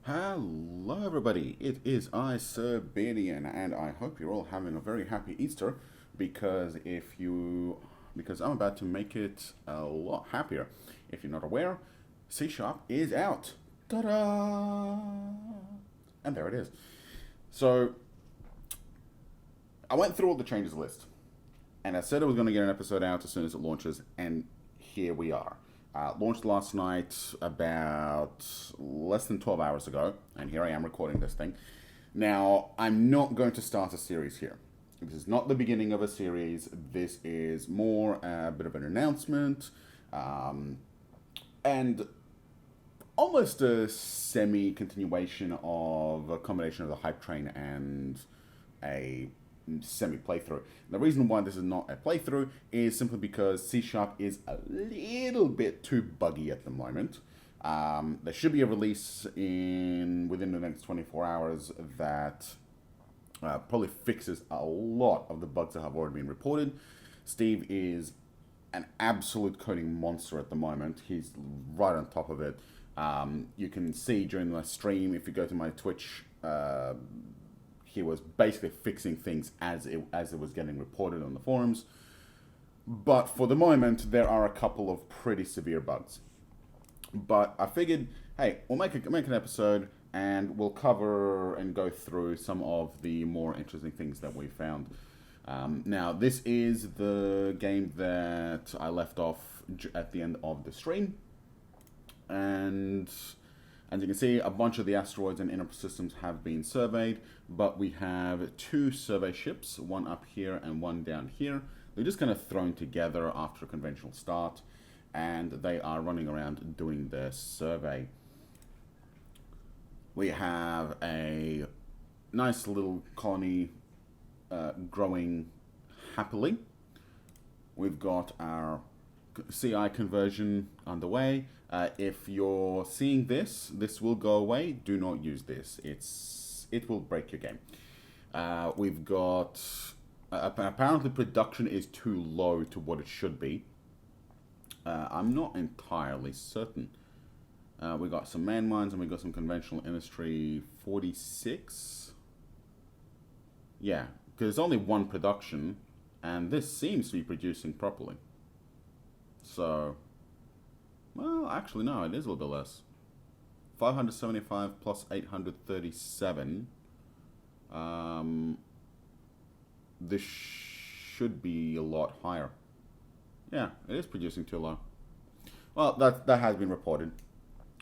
Hello everybody, it is I, Sir Beardian, and I hope you're all having a very happy Easter because I'm about to make it a lot happier. If you're not aware, C Sharp is out. Ta-da! And there it is. So, I went through all the changes list, and I said I was going to get an episode out as soon as it launches, and here we are. Launched last night about less than 12 hours ago, and here I am recording this thing. Now, I'm not going to start a series here. This is not the beginning of a series. This is more a bit of an announcement, and almost a semi-continuation of a combination of the hype train and a semi-playthrough. The reason why this is not a playthrough is simply because C Sharp is a little bit too buggy at the moment. There should be a release within the next 24 hours that probably fixes a lot of the bugs that have already been reported. Steve is an absolute coding monster at the moment. He's right on top of it. You can see during my stream, if you go to my Twitch, he was basically fixing things as it was getting reported on the forums. But for the moment, there are a couple of pretty severe bugs. But I figured, hey, we'll make an episode and we'll cover and go through some of the more interesting things that we found. Now, this is the game that I left off at the end of the stream. And as you can see, a bunch of the asteroids and inner systems have been surveyed, but we have two survey ships, one up here and one down here. They're just kind of thrown together after a conventional start, and they are running around doing their survey. We have a nice little colony growing happily. We've got our CI conversion underway. If you're seeing this will go away. Do not use this. It will break your game. We've got apparently production is too low to what it should be. I'm not entirely certain. We got some man mines and we got some conventional industry 46. Yeah, because there's only one production, and this seems to be producing properly. So, well, actually, no, it is a little bit less. 575 plus 837. This should be a lot higher. Yeah, it is producing too low. Well, that has been reported.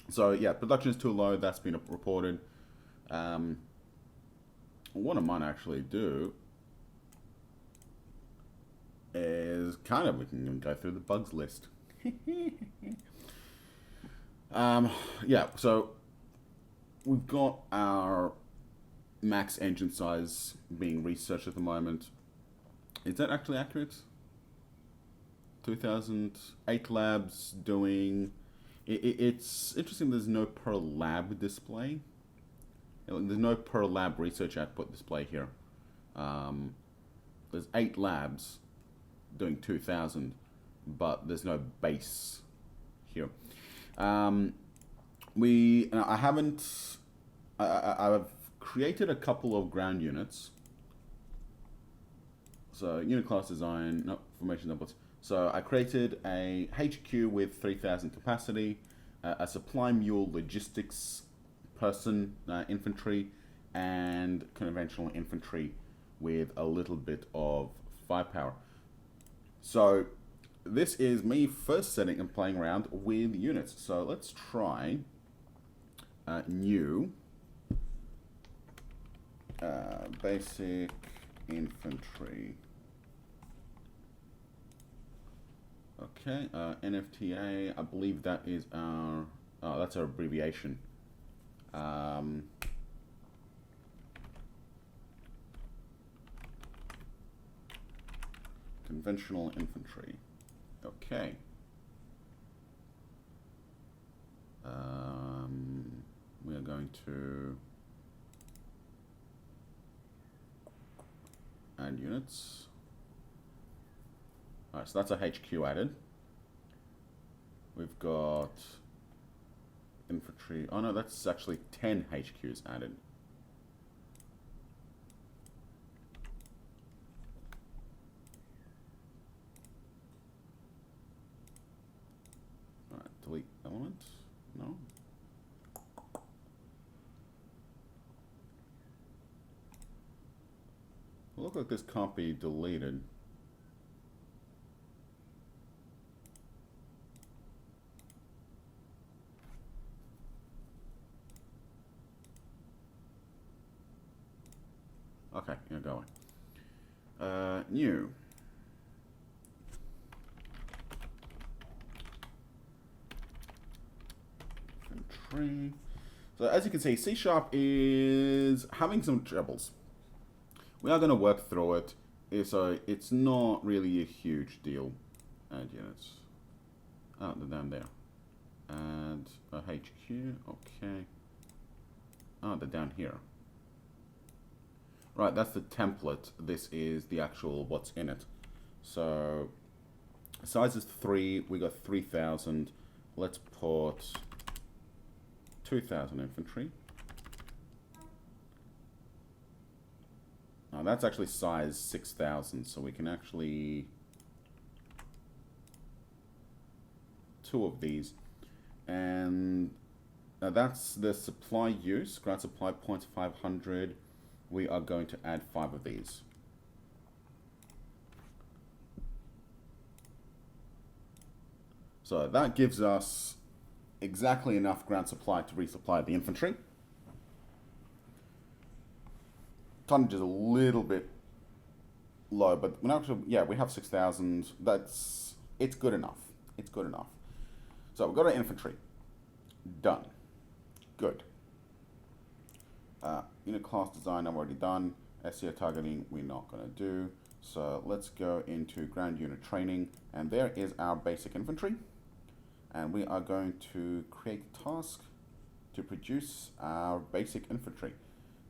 So, yeah, production is too low. That's been reported. What I might actually do is we can go through the bugs list. Yeah, so we've got our max engine size being researched at the moment. Is that actually accurate? 2008 labs doing... It's interesting there's no per lab display. There's no per lab research output display here. There's 8 labs doing 2000, but there's no base here. I've created a couple of ground units. So unit class design, no formation templates. So I created a HQ with 3000 capacity, a supply mule logistics person infantry, and conventional infantry with a little bit of firepower. So this is me first setting and playing around with units. So let's try new basic infantry. Okay, NFTA, I believe that is our, that's our abbreviation. Conventional infantry. Okay. We are going to add units. Alright, so that's a HQ added. We've got infantry. Oh no, that's actually 10 HQs added. Alright, delete element. No. Look like this can't be deleted. Okay, you're going. New. Infantry. So as you can see, C# is having some troubles. We are going to work through it, so it's not really a huge deal. Add units. Oh, they're down there. Add a HQ, okay. Oh, they're down here. Right, that's the template. This is the actual what's in it. So, size is 3, we got 3,000. Let's put 2,000 infantry. Now that's actually size 6,000, so we can actually... 2 of these. And now that's the supply use, grant supply points 500. We are going to add 5 of these. So that gives us exactly enough ground supply to resupply the infantry. Tonnage is a little bit low, but actually, yeah, we have 6,000. It's good enough. It's good enough. So we've got our infantry. Done. Good. Unit class design I've already done. SEO targeting we're not going to do. So let's go into ground unit training, and there is our basic infantry. And we are going to create a task to produce our basic infantry.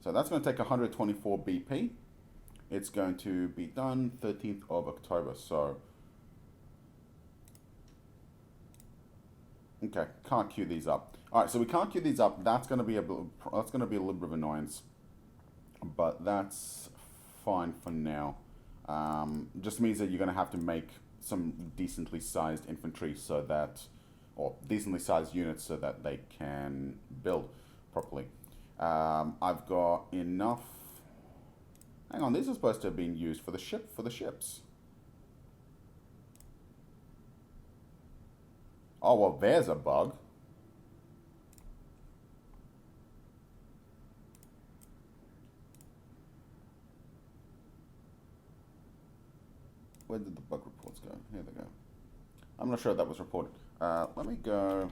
So that's going to take 124 BP. It's going to be done 13th of October. So, okay, can't queue these up. All right, so we can't queue these up. That's going to be a little bit of annoyance, but that's fine for now. Just means that you're going to have to make some decently sized infantry so that, or decently sized units so that they can build properly. I've got enough. Hang on, these are supposed to have been used for the ships. Oh well, there's a bug. Where did the bug reports go? Here they go. I'm not sure that was reported. Let me go.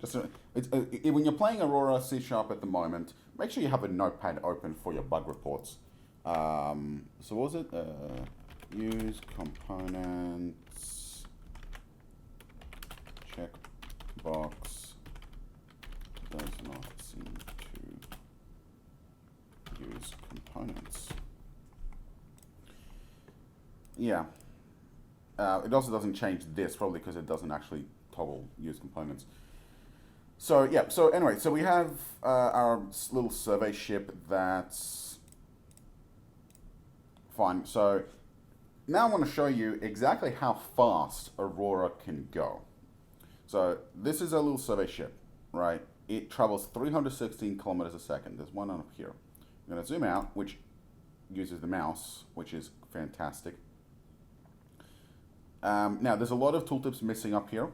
Just when you're playing Aurora C# at the moment, make sure you have a notepad open for your bug reports. So what was it? Use components. Check box. Does not seem to use components. Yeah. It also doesn't change this, probably because it doesn't actually toggle use components. So yeah, so anyway, so we have our little survey ship that's fine. So now I want to show you exactly how fast Aurora can go. So this is a little survey ship, right? It travels 316 kilometers a second. There's one up here. I'm going to zoom out, which uses the mouse, which is fantastic. Now there's a lot of tooltips missing up here.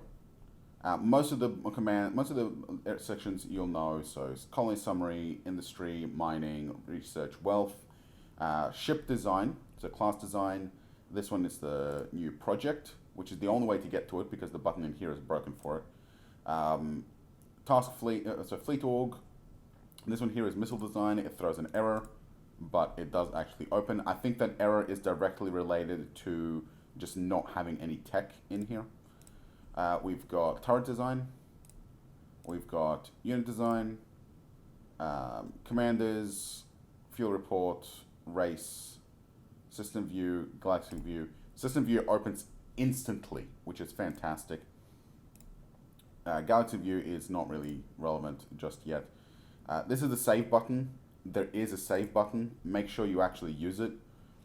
Most of the sections you'll know, so it's colony summary, industry, mining, research, wealth, ship design, so class design. This one is the new project, which is the only way to get to it because the button in here is broken for it. Task fleet, so fleet org. This one here is missile design. It throws an error, but it does actually open. I think that error is directly related to just not having any tech in here. We've got turret design, we've got unit design, commanders, fuel report, race, system view, galaxy view. System view opens instantly, which is fantastic. Galaxy View is not really relevant just yet. This is the save button. There is a save button. Make sure you actually use it.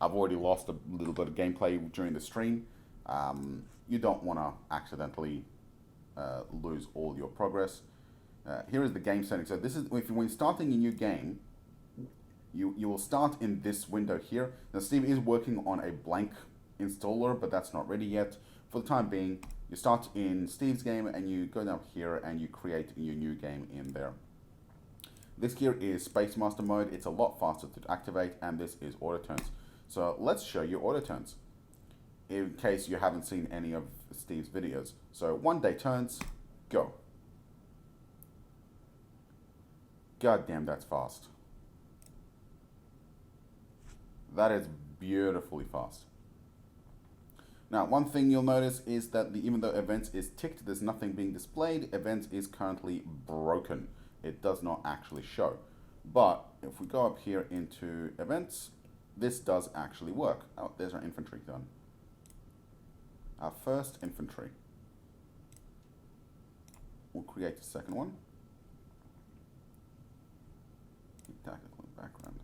I've already lost a little bit of gameplay during the stream. You don't want to accidentally lose all your progress. Here is the game setting. So this is when you're starting a new game, you will start in this window here. Now Steve is working on a blank installer, but that's not ready yet. For the time being, you start in Steve's game and you go down here and you create your new game in there. This here is Space Master mode. It's a lot faster to activate, and this is auto turns. So let's show you auto turns in case you haven't seen any of Steve's videos. So 1 day turns, go. God damn, that's fast. That is beautifully fast. Now, one thing you'll notice is that even though events is ticked, there's nothing being displayed. Events is currently broken. It does not actually show. But if we go up here into events, this does actually work. Oh, there's our infantry done. Our first infantry. We'll create a second one. Tactical background.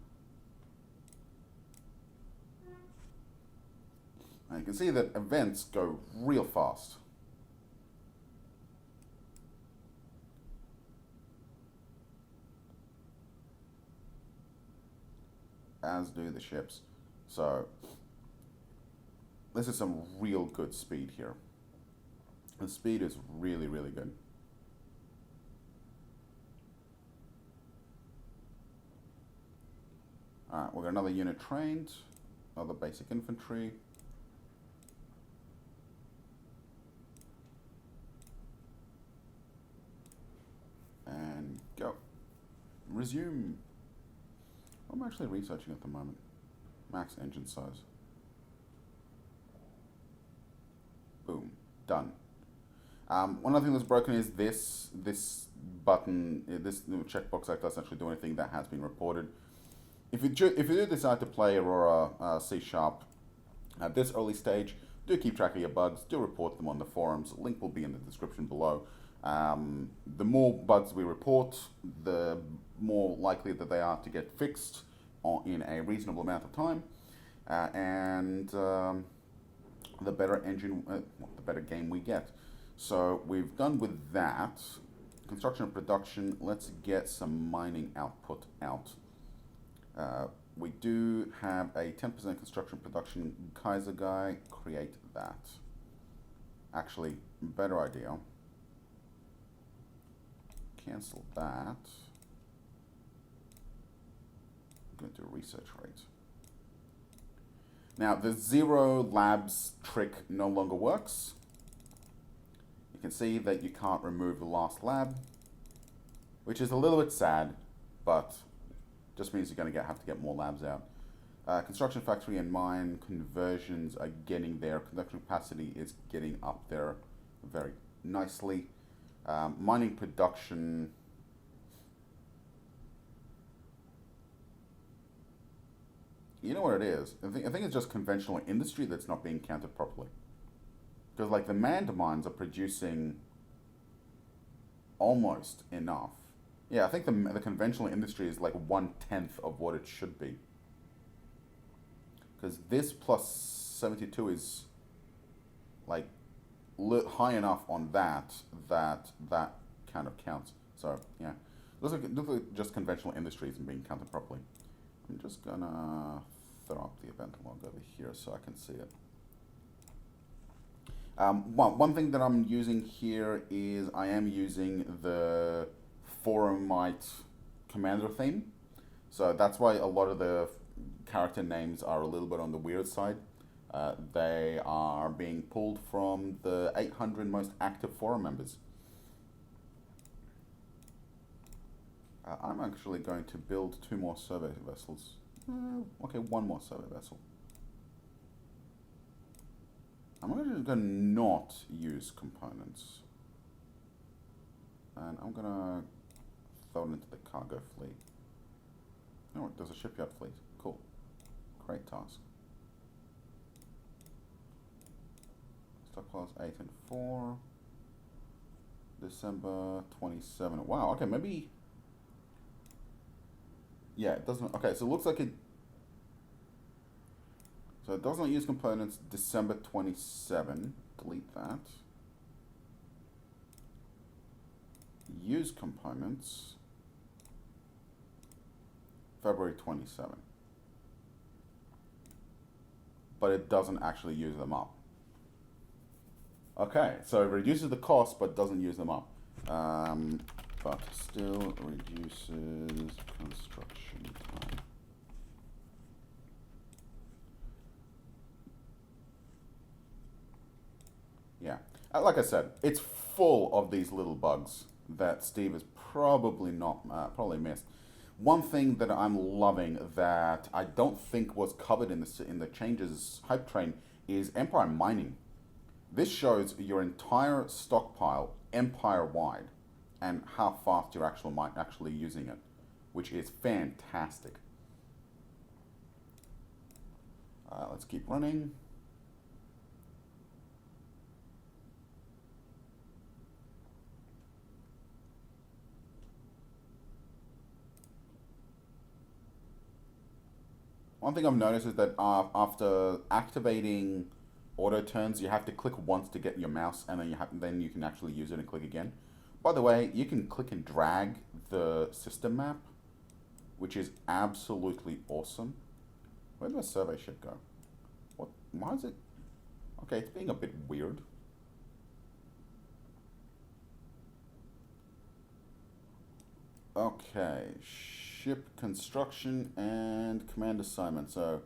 And you can see that events go real fast. As do the ships. So this is some real good speed here. The speed is really, really good. Alright, we've got another unit trained, another basic infantry. And go. Resume. I'm actually researching at the moment. Max engine size. Boom. Done. One other thing that's broken is this button, this checkbox that doesn't actually do anything. That has been reported. If you do decide to play Aurora C# at this early stage, do keep track of your bugs. Do report them on the forums. Link will be in the description below. The more bugs we report, the more likely that they are to get fixed in a reasonable amount of time, and the better the better game we get. So we've done with that. Construction and production. Let's get some mining output out. We do have a 10% construction production Kaiser guy. Create that. Actually, better idea. Cancel that. I'm going to do research rate. Now, the 0 labs trick no longer works. You can see that you can't remove the last lab, which is a little bit sad, but just means you're going to have to get more labs out. Construction factory and mine conversions are getting there. Production capacity is getting up there very nicely. Mining production. You know what it is? I think it's just conventional industry that's not being counted properly. Because like the manned mines are producing almost enough. Yeah, I think the conventional industry is like 1/10 of what it should be. Because this plus 72 is like high enough on that kind of counts. So yeah, looks like just conventional industry isn't being counted properly. I'm just gonna throw up the event log over here so I can see it. One thing that I'm using here is I am using the Forumite commander theme. So that's why a lot of the character names are a little bit on the weird side. They are being pulled from the 800 most active forum members. I'm actually going to build 2 more survey vessels. Okay, 1 more survey vessel. I'm going to not use components. And I'm going to throw it into the cargo fleet. Oh, there's a shipyard fleet. Cool. Great task. Stockpiles 8 and 4. December 27. Wow, okay, maybe... Yeah, it doesn't... Okay, so it looks like it... So it does not use components December 27. Delete that. Use components February 27. But it doesn't actually use them up. Okay, so it reduces the cost but doesn't use them up. But still reduces construction time. Yeah, like I said, it's full of these little bugs that Steve has probably probably missed. One thing that I'm loving that I don't think was covered in the changes hype train is Empire mining. This shows your entire stockpile empire-wide and how fast you're actually using it, which is fantastic. Let's keep running. One thing I've noticed is that after activating auto turns, you have to click once to get your mouse, and then you can actually use it and click again. By the way, you can click and drag the system map, which is absolutely awesome. Where did my survey ship go? What? Why is it? Okay, it's being a bit weird. Okay, ship construction and command assignment. So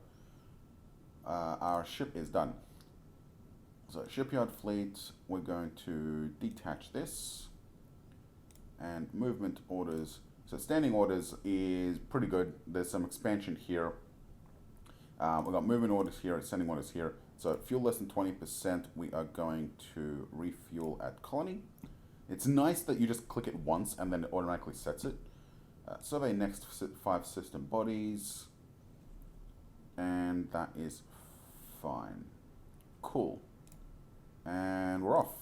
our ship is done. So shipyard fleet, we're going to detach this. And movement orders. So standing orders is pretty good. There's some expansion here. We've got movement orders here and standing orders here. So fuel less than 20%, we are going to refuel at colony. It's nice that you just click it once and then it automatically sets it. Survey next 5 system bodies. And that is fine. Cool. And we're off.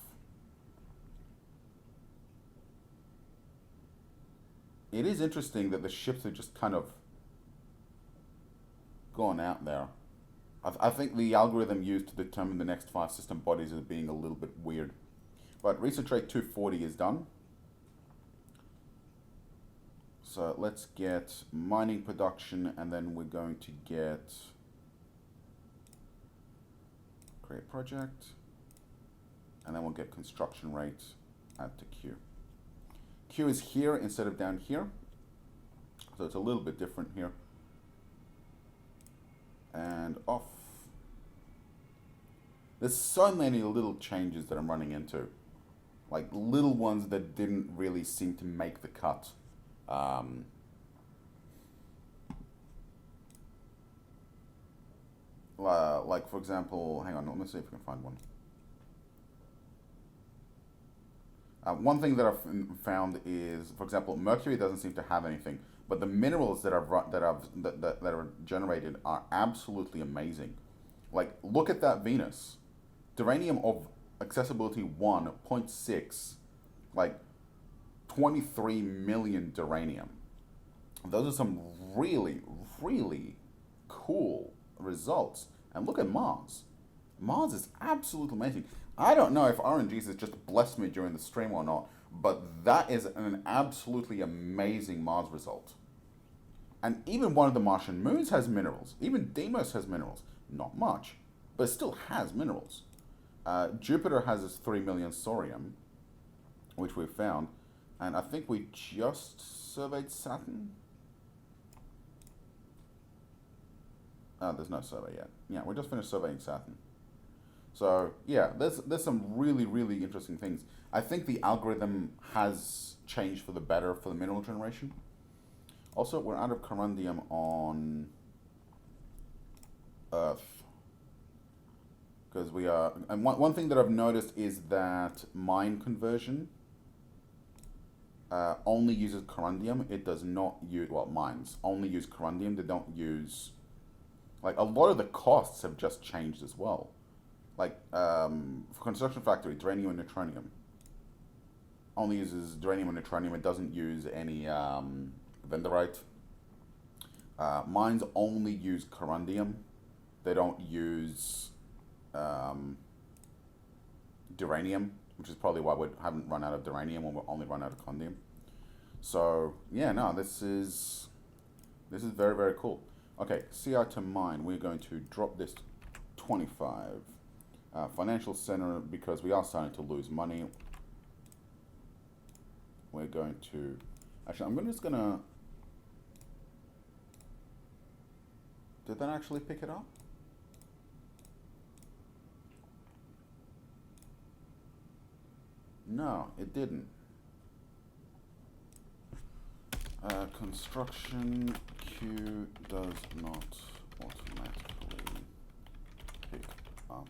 It is interesting that the ships are just kind of gone out there. I think the algorithm used to determine the next 5 system bodies is being a little bit weird. But recent rate 240 is done. So let's get mining production, and then we're going to get create project, and then we'll get construction rate add to queue. Queue is here instead of down here, so it's a little bit different here. And off. There's so many little changes that I'm running into, like little ones that didn't really seem to make the cut. Like for example, hang on, let me see if I can find one. One thing that I've found is, for example, Mercury doesn't seem to have anything, but the minerals that are generated are absolutely amazing. Like, look at that Venus, Duranium of accessibility 1.6, like 23 million Duranium. Those are some really, really cool results. And look at Mars. Mars is absolutely amazing. I don't know if RNGs has just blessed me during the stream or not, but that is an absolutely amazing Mars result. And even one of the Martian moons has minerals. Even Deimos has minerals. Not much, but it still has minerals. Jupiter has its 3 million thorium, which we've found. And I think we just surveyed Saturn. There's no survey yet. Yeah, we just finished surveying Saturn. So yeah, there's some really, really interesting things. I think the algorithm has changed for the better for the mineral generation. Also, we're out of corundium on Earth. Because we are, and one thing that I've noticed is that mine conversion only uses corundium. It does not use, well, mines only use corundium. They don't use, like, a lot of the costs have just changed as well. Like, for construction factory, uranium and neutronium. only uses duranium and neutronium. It doesn't use any vendorite. Mines only use corundium. They don't use duranium, which is probably why we haven't run out of duranium when we're only run out of corundium. So yeah, no, this is very, very cool. Okay, CI to mine. We're going to drop this to 25. Financial center, because we are starting to lose money. We're going to actually. I'm just gonna. Did that actually pick it up? No, it didn't. Construction queue does not automatically pick up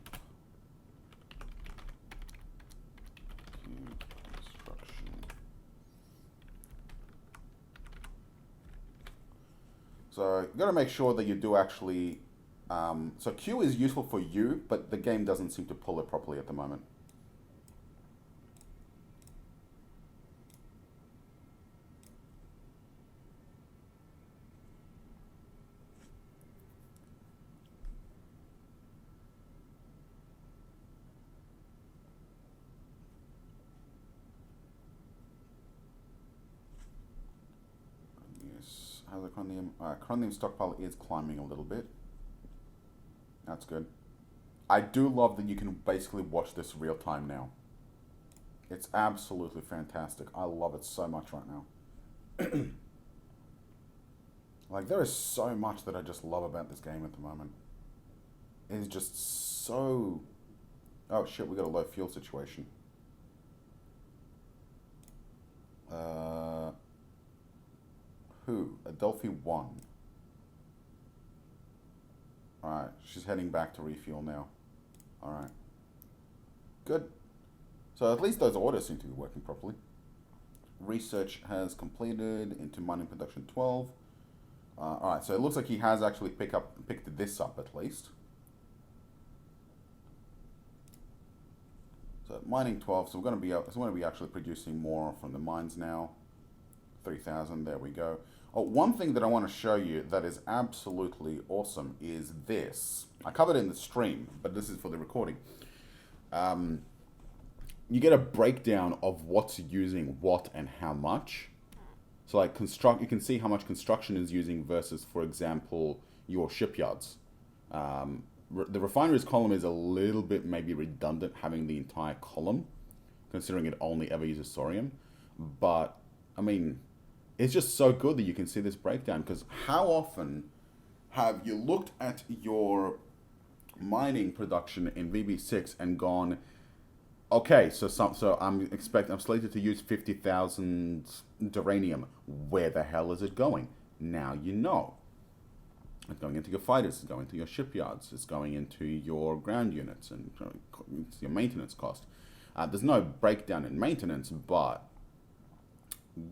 queue construction. So you got to make sure that you do actually. So queue is useful for you, but the game doesn't seem to pull it properly at the moment. How's the coronium? Coronium stockpile is climbing a little bit. That's good. I do love that you can basically watch this real time now. It's absolutely fantastic. I love it so much right now. Like, there is so much that I just love about this game at the moment. It is just so... Oh shit, we got a low fuel situation. Who? Adelphi 1. Alright, she's heading back to refuel now. Alright. Good. So at least those orders seem to be working properly. Research has completed into mining production 12. Alright, so it looks like he has actually picked this up at least. So mining 12, so we're going to be actually producing more from the mines now. 3,000, there we go. Oh, one thing that I want to show you that is absolutely awesome is this. I covered it in the stream, but this is for the recording. You get a breakdown of what's using what and how much. So like you can see how much construction is using versus, for example, your shipyards. The refineries column is a little bit maybe redundant having the entire column, considering it only ever uses thorium. But, I mean... It's just so good that you can see this breakdown, because how often have you looked at your mining production in VB6 and gone, okay, so I'm slated to use 50,000 duranium. Where the hell is it going? Now you know. It's going into your fighters, it's going into your shipyards, it's going into your ground units and your maintenance cost. There's no breakdown in maintenance, but,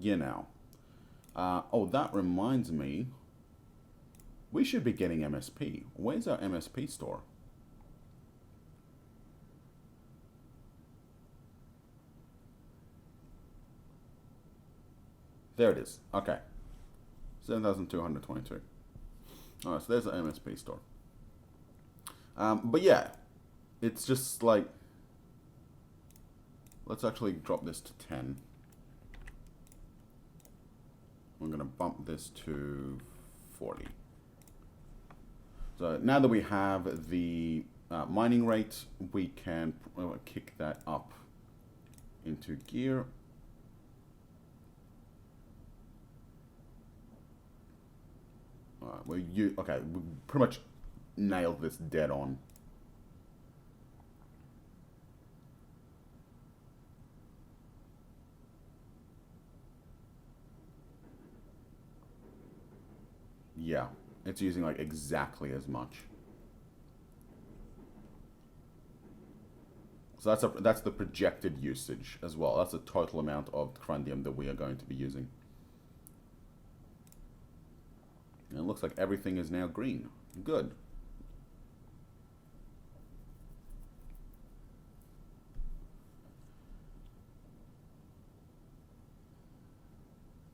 you know. Oh, that reminds me. We should be getting MSP. Where's our MSP store? There it is. Okay. 7,222. Alright, so there's the MSP store. But yeah, it's just like... Let's actually drop this to 10. We're going to bump this to 40. So now that we have the mining rate, we can kick that up into gear. We pretty much nailed this dead on. Yeah, it's using like exactly as much. So that's the projected usage as well. That's the total amount of corundium that we are going to be using. And it looks like everything is now green. Good.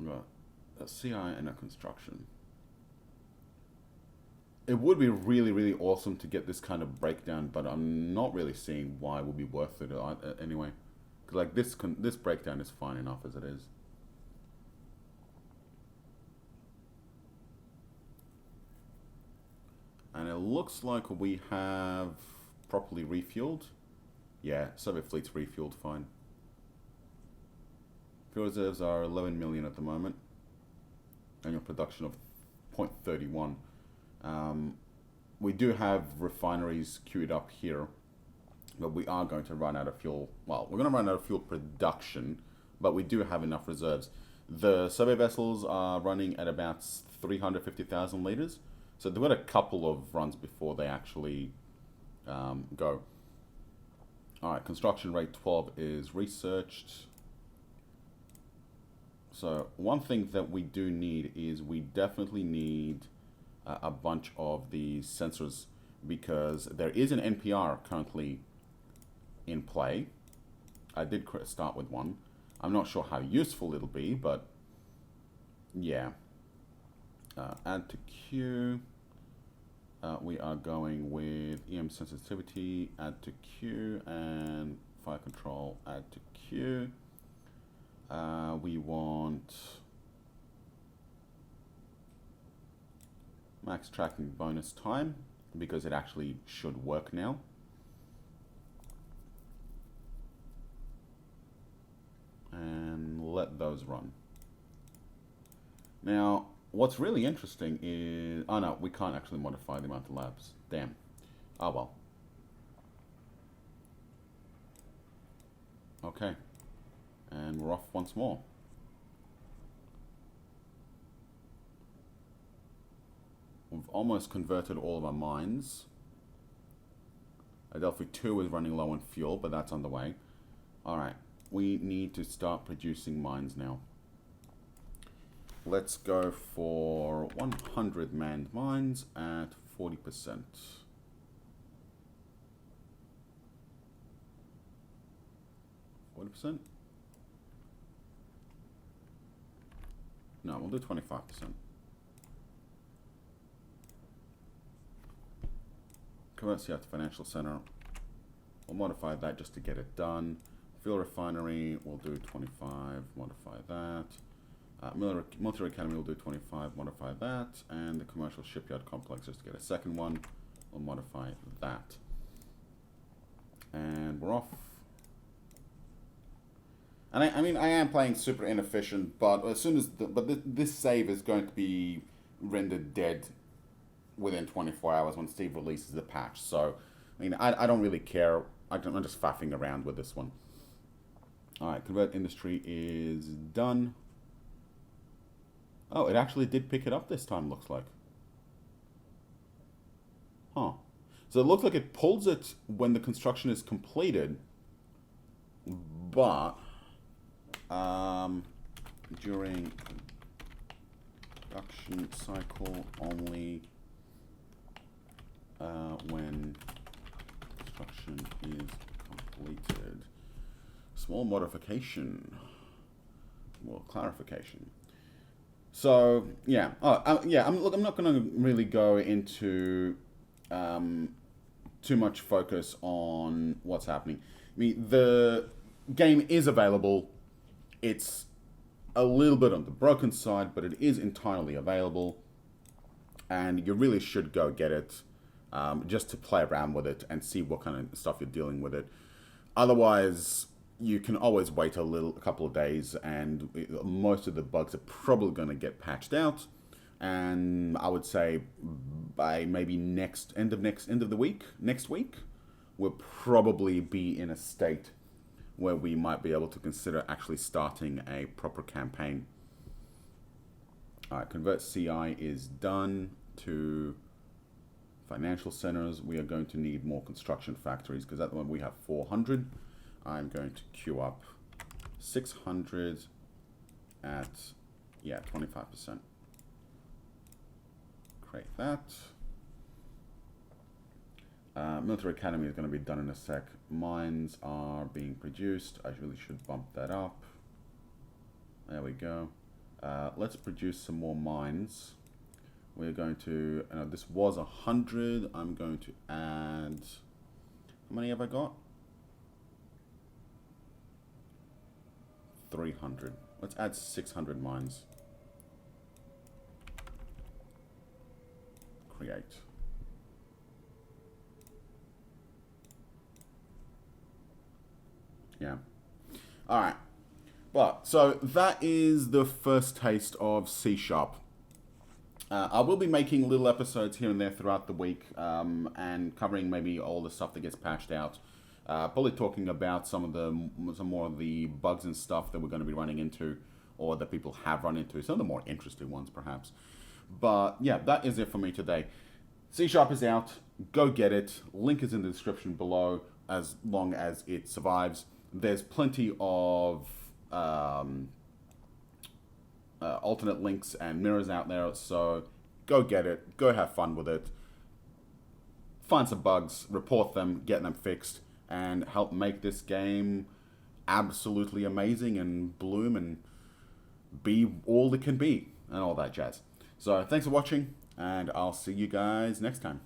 We've got a CI and a construction. It would be really, really awesome to get this kind of breakdown, but I'm not really seeing why it would be worth it anyway. Cause like this breakdown is fine enough as it is. And it looks like we have properly refueled. Yeah, Soviet fleet's refueled fine. Fuel reserves are 11 million at the moment. Annual production of 0.31. We do have refineries queued up here, but we are going to run out of fuel. Well, we're going to run out of fuel production, but we do have enough reserves. The survey vessels are running at about 350,000 liters, so they've got a couple of runs before they actually go. All right, construction rate 12 is researched. So one thing that we do need is we definitely need a bunch of these sensors, because there is an NPR currently in play. I did start with one. I'm not sure how useful it'll be, but yeah. Add to queue. We are going with EM sensitivity, add to queue, and fire control, add to queue. We want max tracking bonus time, because it actually should work now. And let those run. Now, what's really interesting is... Oh no, we can't actually modify the amount of labs. Damn. Oh well. Okay. And we're off once more. We've almost converted all of our mines. Adelphi 2 is running low on fuel, but that's on the way. Alright, we need to start producing mines now. Let's go for 100 manned mines at 40%. No, we'll do 25%. Convert CI to financial center. We'll modify that just to get it done. Fuel refinery, we'll do 25, modify that. Military academy, we'll do 25, modify that. And the commercial shipyard complex, just to get a second one, we'll modify that. And we're off. And I mean, I am playing super inefficient, but as soon as this save is going to be rendered dead within 24 hours when Steve releases the patch. So, I mean, I don't really care. I'm just faffing around with this one. All right, convert industry is done. Oh, it actually did pick it up this time, looks like. Huh. So it looks like it pulls it when the construction is completed, but during production cycle only when construction is completed. Small modification. Well, clarification. So yeah, yeah. Look, I'm not going to really go into too much focus on what's happening. I mean, the game is available. It's a little bit on the broken side, but it is entirely available, and you really should go get it just to play around with it and see what kind of stuff you're dealing with it. Otherwise, you can always wait a couple of days, and most of the bugs are probably going to get patched out. And I would say by maybe next week, we'll probably be in a state where we might be able to consider actually starting a proper campaign. All right, convert CI is done to financial centers. We are going to need more construction factories, because at the moment we have 400. I'm going to queue up 600 at, yeah, 25%. Create that. Military Academy is going to be done in a sec. Mines are being produced. I really should bump that up. There we go. Let's produce some more mines. We're going to, this was 100. I'm going to add, how many have I got? 300. Let's add 600 mines. Create. Yeah. All right. But so that is the first taste of C#. I will be making little episodes here and there throughout the week, and covering maybe all the stuff that gets patched out. Probably talking about some more of the bugs and stuff that we're going to be running into, or that people have run into. Some of the more interesting ones, perhaps. But yeah, that is it for me today. C# is out. Go get it. Link is in the description below, as long as it survives. There's plenty of alternate links and mirrors out there, so go get it. Go have fun with it. Find some bugs, report them, get them fixed, and help make this game absolutely amazing and bloom and be all it can be and all that jazz. So thanks for watching, and I'll see you guys next time.